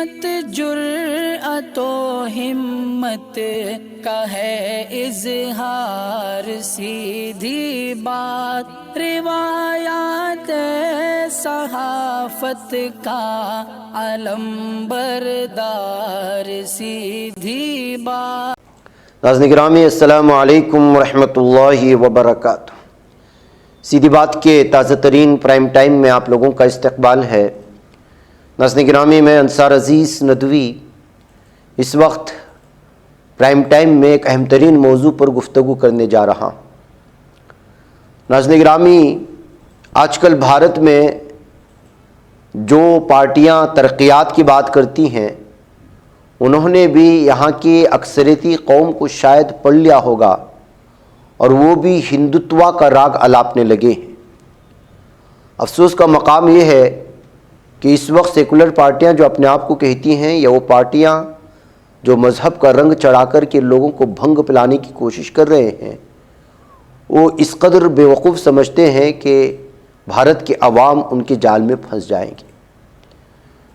قیمت جرأت و ہمت کا ہے اظہار، سیدھی بات روایات صحافت کا علم بردار، سیدھی بات۔ ناظرین گرامی السلام علیکم ورحمۃ اللہ وبرکاتہ۔ سیدھی بات کے تازہ ترین پرائم ٹائم میں آپ لوگوں کا استقبال ہے۔ ناظرین گرامی، میں انصار عزیز ندوی اس وقت پرائم ٹائم میں ایک اہم ترین موضوع پر گفتگو کرنے جا رہا ہوں۔ ناظرین گرامی، آج کل بھارت میں جو پارٹیاں ترقیات کی بات کرتی ہیں، انہوں نے بھی یہاں کی اکثریتی قوم کو شاید پڑھ لیا ہوگا اور وہ بھی ہندوتوا کا راگ الاپنے لگے ہیں۔ افسوس کا مقام یہ ہے کہ اس وقت سیکولر پارٹیاں جو اپنے آپ کو کہتی ہیں، یا وہ پارٹیاں جو مذہب کا رنگ چڑھا کر کے لوگوں کو بھنگ پلانے کی کوشش کر رہے ہیں، وہ اس قدر بے وقوف سمجھتے ہیں کہ بھارت کے عوام ان کے جال میں پھنس جائیں گے۔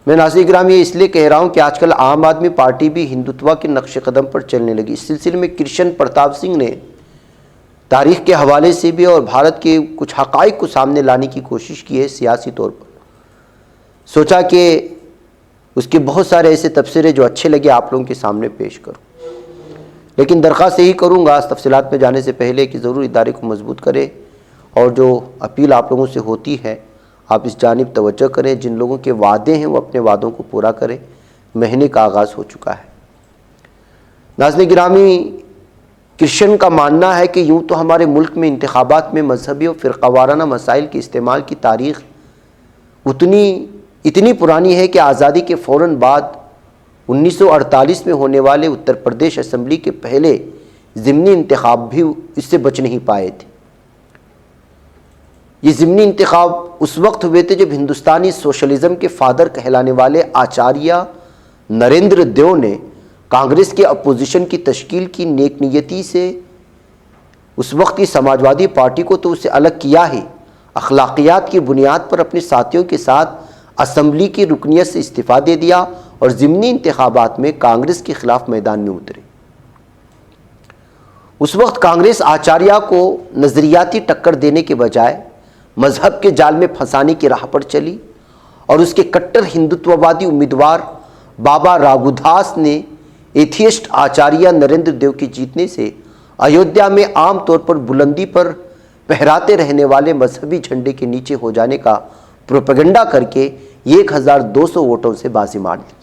میں ناظرین گرامی یہ اس لیے کہہ رہا ہوں کہ آج کل عام آدمی پارٹی بھی ہندوتوا کے نقش قدم پر چلنے لگی۔ اس سلسلے میں کرشن پرتاپ سنگھ نے تاریخ کے حوالے سے بھی اور بھارت کے کچھ حقائق کو سامنے لانے کی کوشش کی ہے۔ سیاسی طور پر سوچا کہ اس کے بہت سارے ایسے تبصرے جو اچھے لگے آپ لوگوں کے سامنے پیش کروں، لیکن درخواست یہی کروں گا تفصیلات میں جانے سے پہلے کہ ضرور ادارے کو مضبوط کرے، اور جو اپیل آپ لوگوں سے ہوتی ہے آپ اس جانب توجہ کریں۔ جن لوگوں کے وعدے ہیں وہ اپنے وعدوں کو پورا کریں۔ مہینے کا آغاز ہو چکا ہے۔ ناظرین گرامی، کرشن کا ماننا ہے کہ یوں تو ہمارے ملک میں انتخابات میں مذہبی اور فرقہ وارانہ مسائل کے استعمال کی تاریخ اتنی پرانی ہے کہ آزادی کے فوراً بعد 1948 میں ہونے والے اتر پردیش اسمبلی کے پہلے ضمنی انتخاب بھی اس سے بچ نہیں پائے تھے۔ یہ ضمنی انتخاب اس وقت ہوئے تھے جب ہندوستانی سوشلزم کے فادر کہلانے والے آچاریہ نریندر دیو نے کانگریس کے اپوزیشن کی تشکیل کی نیک نیتی سے اس وقت کی سماجوادی پارٹی کو تو اسے الگ کیا ہی، اخلاقیات کی بنیاد پر اپنے ساتھیوں کے ساتھ اسمبلی کی رکنیت سے استعفیٰ دے دیا اور ضمنی انتخابات میں کانگریس کے خلاف میدان میں اترے۔ اس وقت کانگریس آچاریہ کو نظریاتی ٹکر دینے کے بجائے مذہب کے جال میں پھنسانے کی راہ پر چلی، اور اس کے کٹر ہندوتووادی امیدوار بابا راگھوداس نے ایتھیسٹ آچاریہ نریندر دیو کے جیتنے سے ایودھیا میں عام طور پر بلندی پر پھہراتے رہنے والے مذہبی جھنڈے کے نیچے ہو جانے کا پروپیگنڈا کر کے 1200 ووٹوں سے بازی مار لی۔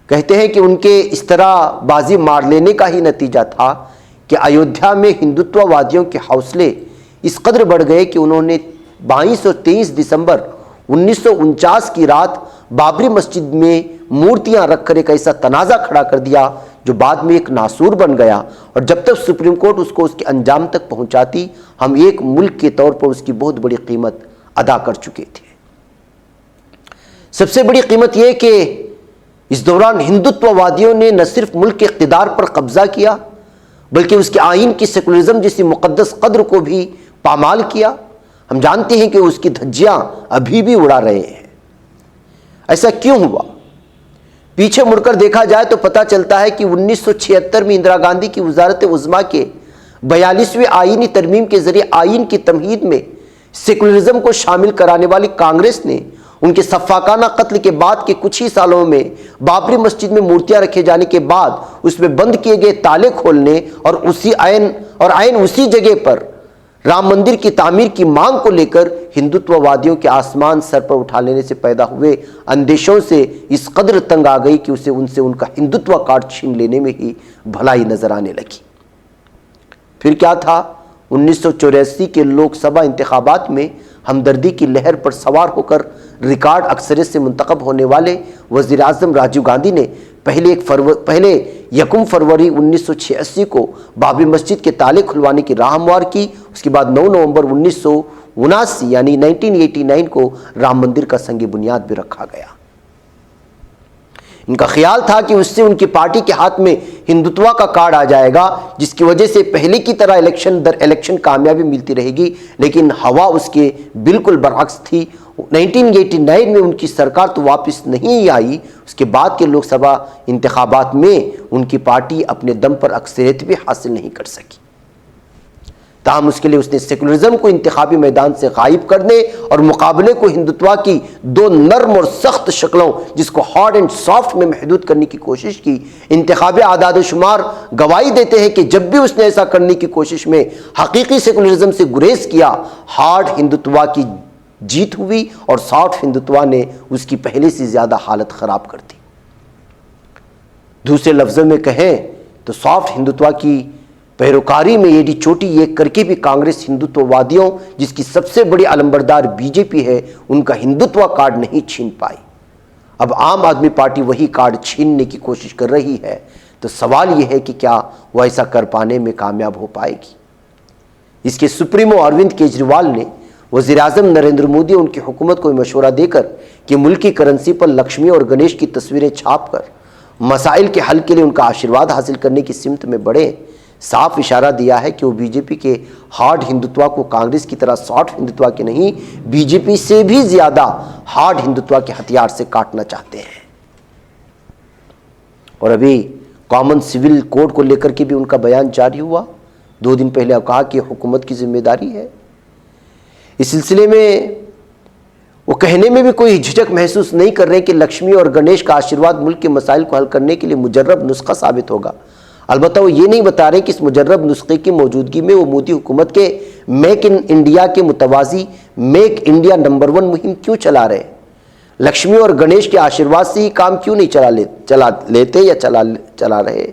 کہتے ہیں کہ ان کے اس طرح بازی مار لینے کا ہی نتیجہ تھا کہ ایودھیا میں ہندوتوا وادیوں کے حوصلے اس قدر بڑھ گئے کہ انہوں نے 22 اور 23 دسمبر 1949 کی رات بابری مسجد میں مورتیاں رکھ کر ایک ایسا تنازع کھڑا کر دیا جو بعد میں ایک ناسور بن گیا، اور جب تک سپریم کورٹ اس کو اس کے انجام تک پہنچاتی، ہم ایک ملک کے طور پر اس کی بہت بڑی قیمت ادا کر چکے تھے۔ سب سے بڑی قیمت یہ کہ اس دوران ہندوتوا وادیوں نے نہ صرف ملک کے اقتدار پر قبضہ کیا بلکہ اس کے آئین کی سیکولرزم جیسی مقدس قدر کو بھی پامال کیا۔ ہم جانتے ہیں کہ اس کی دھجیاں ابھی بھی اڑا رہے ہیں۔ ایسا کیوں ہوا؟ پیچھے مڑ کر دیکھا جائے تو پتہ چلتا ہے کہ 1976 میں اندرا گاندھی کی وزارت عظمیٰ کے 42ویں آئینی ترمیم کے ذریعے آئین کی تمہید میں سیکولرزم کو شامل کرانے والی کانگریس نے ان کے سفاکانہ قتل کے بعد کے کچھ ہی سالوں میں بابری مسجد میں مورتیاں رکھے جانے کے بعد اس میں بند کیے گئے تالے کھولنے اور عین اسی جگہ پر رام مندر کی تعمیر کی مانگ کو لے کر ہندوتوا وادیوں کے آسمان سر پر اٹھا لینے سے پیدا ہوئے اندیشوں سے اس قدر تنگ آ گئی کہ ان سے ان کا ہندوتوا کارڈ چھین لینے میں ہی بھلائی نظر آنے لگی۔ پھر کیا تھا؟ 1984 کے لوک سبھا انتخابات میں ہمدردی کی لہر پر سوار ہو کر ریکارڈ اکثریت سے منتخب ہونے والے وزیر اعظم راجیو گاندھی نے پہلے 1 فروری 1986 کو بابری مسجد کے تالے کھلوانے کی راہ ہموار کی۔ اس کے بعد 9 نومبر 1979 یعنی 1989 کو رام مندر کا سنگ بنیاد بھی رکھا گیا۔ ان کا خیال تھا کہ اس سے ان کی پارٹی کے ہاتھ میں ہندوتوا کا کارڈ آ جائے گا، جس کی وجہ سے پہلے کی طرح الیکشن در الیکشن کامیابی ملتی رہے گی، لیکن ہوا اس کے بالکل برعکس تھی۔ 1989 میں ان کی سرکار تو واپس نہیں آئی، اس کے بعد کے لوک سبھا انتخابات میں ان کی پارٹی اپنے دم پر اکثریت بھی حاصل نہیں کر سکی۔ تاہم اس کے لیے اس نے سیکولرزم کو انتخابی میدان سے غائب کرنے اور مقابلے کو ہندوتوا کی دو نرم اور سخت شکلوں، جس کو ہارڈ اینڈ سافٹ میں محدود کرنے کی کوشش کی۔ انتخابی اعداد و شمار گواہی دیتے ہیں کہ جب بھی اس نے ایسا کرنے کی کوشش میں حقیقی سیکولرزم سے گریز کیا، ہارڈ ہندوتوا کی جیت ہوئی اور سافٹ ہندوتوا نے اس کی پہلے سے زیادہ حالت خراب کر دی۔ دوسرے لفظوں میں کہیں تو سافٹ ہندوتوا کی پیروکاری میں ایڈی چوٹی ایک کر کے بھی کانگریس ہندوتو وادیوں، جس کی سب سے بڑی علمبردار بی جے پی ہے، ان کا ہندوتوا کارڈ نہیں چھین پائی۔ اب عام آدمی پارٹی وہی کارڈ چھیننے کی کوشش کر رہی ہے، تو سوال یہ ہے کہ کیا وہ ایسا کر پانے میں کامیاب ہو پائے گی؟ اس کے سپریمو اروند کیجریوال نے وزیر اعظم نریندر مودی اور ان کی حکومت کو مشورہ دے کر کہ ملکی کرنسی پر لکشمی اور گنیش کی تصویریں چھاپ کر مسائل کے حل کے لیے ان کا آشیرواد حاصل کرنے کی سمت میں بڑھے، صاف اشارہ دیا ہے کہ وہ بی جے پی کے ہارڈ ہندوتوا کو کانگریس کی طرح سافٹ ہندوتوا کے نہیں، بی جے پی سے بھی زیادہ ہارڈ ہندوتوا کے ہتھیار سے کاٹنا چاہتے ہیں۔ اور ابھی کامن سول کوڈ کو لے کر کے بھی ان کا بیان جاری ہوا، 2 دن پہلے کہا کہ حکومت کی ذمہ داری ہے۔ اس سلسلے میں وہ کہنے میں بھی کوئی جھجک محسوس نہیں کر رہے کہ لکشمی اور گنیش کا آشیرواد ملک کے مسائل کو حل کرنے کے لیے مجرب نسخہ ثابت ہوگا۔ البتہ وہ یہ نہیں بتا رہے کہ اس مجرب نسخے کی موجودگی میں وہ مودی حکومت کے میک ان انڈیا کے متوازی میک انڈیا نمبر 1 مہم کیوں چلا رہے، لکشمی اور گنیش کے آشیرواد سے ہی کام کیوں نہیں چلا رہے۔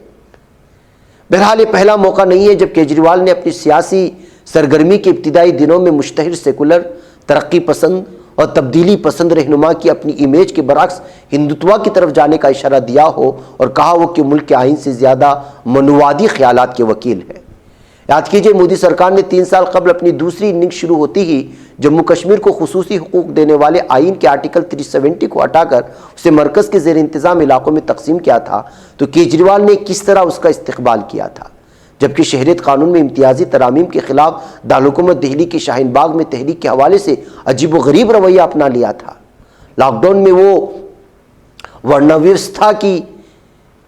بہرحال یہ پہلا موقع نہیں ہے جب کیجریوال نے اپنی سیاسی سرگرمی کے ابتدائی دنوں میں مشتہر سیکولر، ترقی پسند اور تبدیلی پسند رہنما کی اپنی امیج کے برعکس ہندوتوا کی طرف جانے کا اشارہ دیا ہو اور کہا ہو کہ ملک کے آئین سے زیادہ منوادی خیالات کے وکیل ہے۔ یاد کیجئے مودی سرکار نے 3 سال قبل اپنی دوسری اننگ شروع ہوتی ہی جموں کشمیر کو خصوصی حقوق دینے والے آئین کے آرٹیکل 370 کو ہٹا کر اسے مرکز کے زیر انتظام علاقوں میں تقسیم کیا تھا، تو کیجریوال نے کس طرح اس کا استقبال کیا تھا، جبکہ شہریت قانون میں امتیازی ترامیم کے خلاف دارالحکومت دہلی کے شاہین باغ میں تحریک کے حوالے سے عجیب و غریب رویہ اپنا لیا تھا۔ لاک ڈاؤن میں وہ ورناویوستھا کی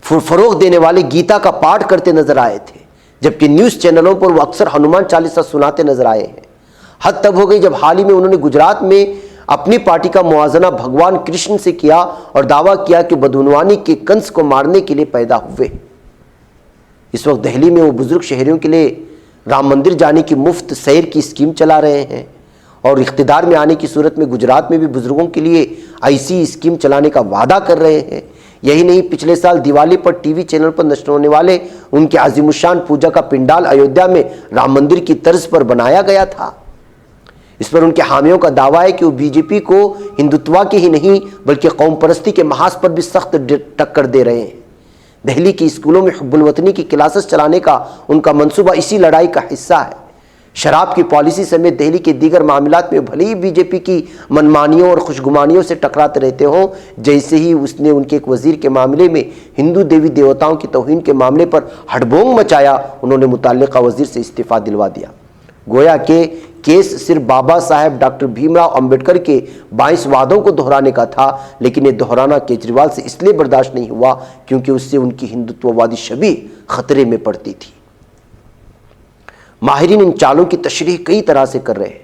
فروغ دینے والے گیتا کا پاٹھ کرتے نظر آئے تھے، جبکہ نیوز چینلوں پر وہ اکثر ہنومان چالیسا سناتے نظر آئے ہیں۔ حد تب ہو گئی جب حال ہی میں انہوں نے گجرات میں اپنی پارٹی کا موازنہ بھگوان کرشن سے کیا اور دعویٰ کیا کہ بدعنوانی کے کنس کو مارنے کے لیے پیدا ہوئے۔ اس وقت دہلی میں وہ بزرگ شہریوں کے لیے رام مندر جانے کی مفت سیر کی اسکیم چلا رہے ہیں، اور اقتدار میں آنے کی صورت میں گجرات میں بھی بزرگوں کے لیے ایسی اسکیم چلانے کا وعدہ کر رہے ہیں۔ یہی نہیں، پچھلے سال دیوالی پر ٹی وی چینل پر نشر ہونے والے ان کے عظیم الشان پوجا کا پنڈال ایودھیا میں رام مندر کی طرز پر بنایا گیا تھا۔ اس پر ان کے حامیوں کا دعویٰ ہے کہ وہ بی جے پی کو ہندوتوا کے ہی نہیں بلکہ قوم پرستی کے محاذ پر بھی سخت ٹکر دے رہے ہیں۔ دہلی کی اسکولوں میں حب الوطنی کی کلاسز چلانے کا ان کا منصوبہ اسی لڑائی کا حصہ ہے۔ شراب کی پالیسی سمیت دہلی کے دیگر معاملات میں بھلے ہی بی جے پی کی منمانیوں اور خوشگمانیوں سے ٹکراتے رہتے ہوں، جیسے ہی اس نے ان کے ایک وزیر کے معاملے میں ہندو دیوی دیوتاؤں کی توہین کے معاملے پر ہڑبونگ مچایا، انہوں نے متعلقہ وزیر سے استعفیٰ دلوا دیا۔ گویا کہ کیس صرف بابا صاحب ڈاکٹر بھیم راؤ امبیڈکر کے 22 وعدوں کو دہرانے کا تھا، لیکن یہ دہرانا کیجریوال سے اس لیے برداشت نہیں ہوا کیونکہ اس سے ان کی ہندوتو وادی شبیہ خطرے میں پڑتی تھی۔ ماہرین ان چالوں کی تشریح کئی طرح سے کر رہے ہیں۔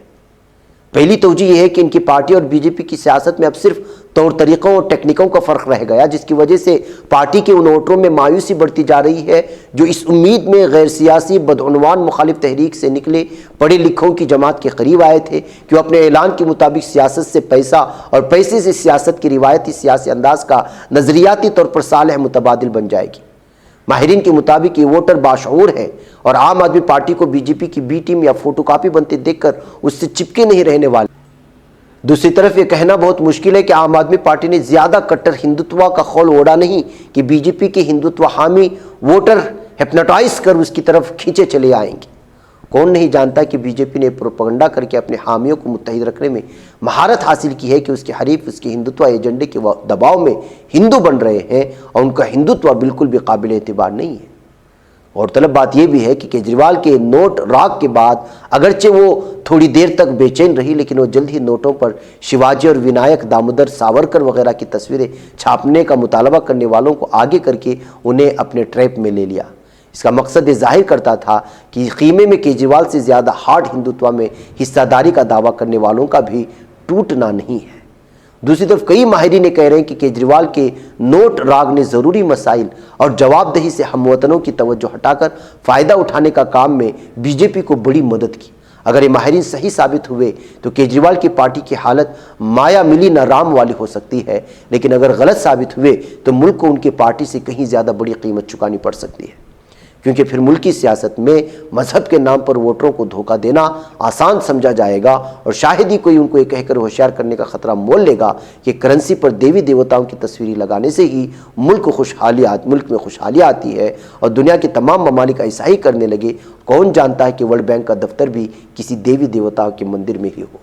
پہلی توجہ یہ ہے کہ ان کی پارٹی اور بی جے پی کی سیاست میں اب صرف طور طریقوں اور ٹیکنیکوں کا فرق رہ گیا، جس کی وجہ سے پارٹی کے ان ووٹروں میں مایوسی بڑھتی جا رہی ہے جو اس امید میں غیر سیاسی بدعنوان مخالف تحریک سے نکلے پڑھے لکھوں کی جماعت کے قریب آئے تھے کہ وہ اپنے اعلان کے مطابق سیاست سے پیسہ اور پیسے سے سیاست کی روایتی سیاسی انداز کا نظریاتی طور پر صالح متبادل بن جائے گی۔ ماہرین کے مطابق یہ ووٹر باشعور ہیں اور عام آدمی پارٹی کو بی جے پی کی بی ٹیم یا فوٹو کاپی بنتے دیکھ کر اس سے چپکے نہیں رہنے والے۔ دوسری طرف یہ کہنا بہت مشکل ہے کہ عام آدمی پارٹی نے زیادہ کٹر ہندوتوا کا خول اوڑا نہیں کہ بی جے پی کے ہندوتوا حامی ووٹر ہپنوٹائز کر اس کی طرف کھینچے چلے آئیں گے۔ کون نہیں جانتا کہ بی جے پی نے پروپیگنڈا کر کے اپنے حامیوں کو متحد رکھنے میں مہارت حاصل کی ہے کہ اس کے حریف اس کے ہندوتوا ایجنڈے کے دباؤ میں ہندو بن رہے ہیں اور ان کا ہندوتوا بالکل بھی قابل اعتبار نہیں ہے۔ اور طلب بات یہ بھی ہے کہ کیجریوال کے نوٹ راگ کے بعد اگرچہ وہ تھوڑی دیر تک بے چین رہی، لیکن وہ جلد ہی نوٹوں پر شیواجی اور ونائک دامودر ساورکر وغیرہ کی تصویریں چھاپنے کا مطالبہ کرنے والوں کو آگے کر کے انہیں اپنے ٹریپ میں لے لیا۔ اس کا مقصد یہ ظاہر کرتا تھا کہ خیمے میں کیجریوال سے زیادہ ہارڈ ہندوتوا میں حصہ داری کا دعویٰ کرنے والوں کا بھی ٹوٹنا نہیں ہے۔ دوسری طرف کئی ماہرین نے کہہ رہے ہیں کہ کیجریوال کے نوٹ راگ نے ضروری مسائل اور جواب دہی سے ہم وطنوں کی توجہ ہٹا کر فائدہ اٹھانے کا کام میں بی جے پی کو بڑی مدد کی۔ اگر یہ ماہرین صحیح ثابت ہوئے تو کیجریوال کی پارٹی کی حالت مایا ملی نہ رام والی ہو سکتی ہے، لیکن اگر غلط ثابت ہوئے تو ملک کو ان کی پارٹی سے کہیں زیادہ بڑی قیمت چکانی پڑ سکتی ہے، کیونکہ پھر ملکی سیاست میں مذہب کے نام پر ووٹروں کو دھوکہ دینا آسان سمجھا جائے گا، اور شاید ہی کوئی ان کو یہ کہہ کر ہوشیار کرنے کا خطرہ مول لے گا کہ کرنسی پر دیوی دیوتاؤں کی تصویریں لگانے سے ہی ملک میں خوشحالی آتی ہے، اور دنیا کے تمام ممالک ایسا ہی کرنے لگے۔ کون جانتا ہے کہ ورلڈ بینک کا دفتر بھی کسی دیوی دیوتاؤں کے مندر میں ہی ہو۔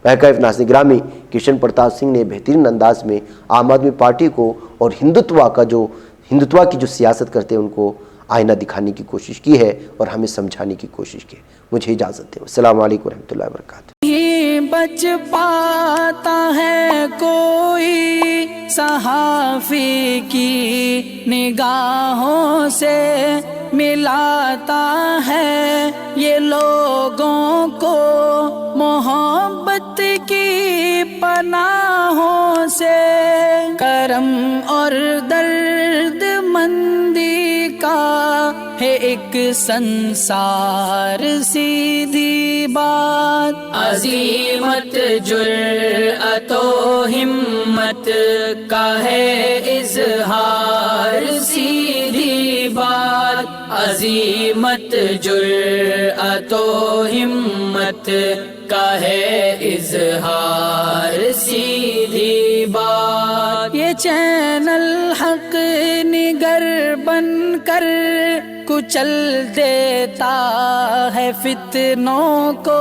محکمہ ناظرین گرامی، کرشن پرتاپ سنگھ نے بہترین انداز میں عام آدمی پارٹی کو اور ہندوتوا کی جو سیاست کرتے ہیں ان کو آئینہ دکھانے کی کوشش کی ہے اور ہمیں سمجھانے کی کوشش کی ہے۔ مجھے اجازت دیں۔ السلام علیکم ورحمۃ اللہ وبرکاتہ۔ نہیں بچ پاتا ہے کوئی صحافی کی نگاہوں سے، ملاتا ہے یہ لوگوں کو محبت کی پناہوں سے، کرم اور درد مندی کا ہے ایک سنسار، سیدھی بات عظیمت جرأت و ہمت کا ہے اظہار، سیدھی بات عظیمت جرأت و ہمت کا ہے اظہار، سیدھی بات۔ یہ چینل حق نگر بن کر کچل دیتا ہے فتنوں کو،